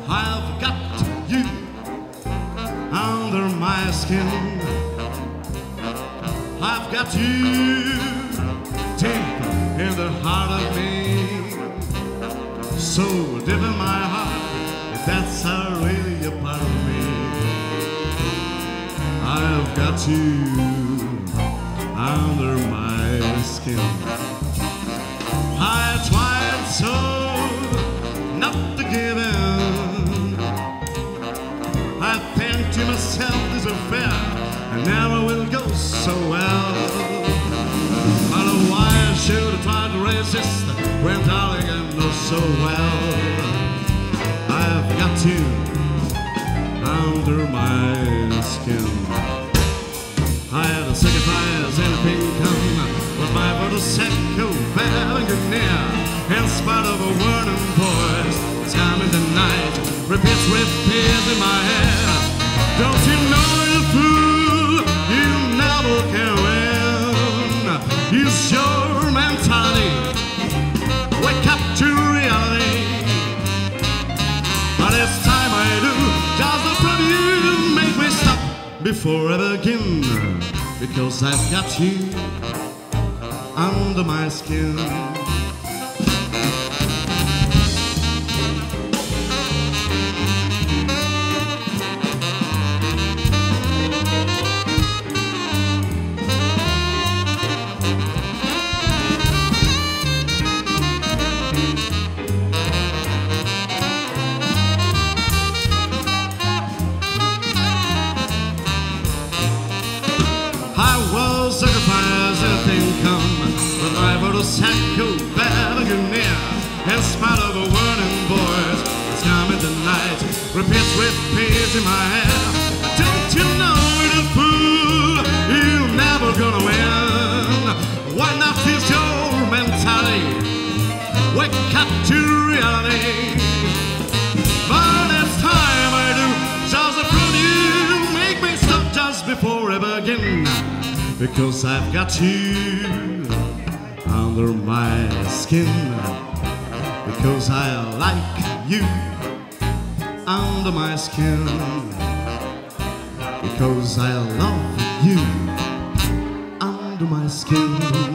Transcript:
I've got you under my skin. I've got you deep in the heart of me, so deep in my heart, that's really a part of me. I've got you under my skin. I tried so not to give in. I think to myself this affair never will go so well. But why should I try to resist when darling I know so well I've got you under my skin. I had to sacrifice anything come, but my brother said go very good near. In spite of a warning voice, time in the night repeats in my head. Don't you know, you fool, you never can win. Use your mentality, wake up to reality. But it's time I do, just the front of you make me stop before I begin, because I've got you under my skin. I will sacrifice anything come, but my brother's had go very near. In spite of a warning voice, it's coming tonight, repeats in my head. Don't you know, you fool, you're never gonna win. Why not use your mentality, wake up to reality. But it's time I do, just to prove you make me stop just before I begin, because I've got you under my skin, because I like you under my skin, because I love you under my skin.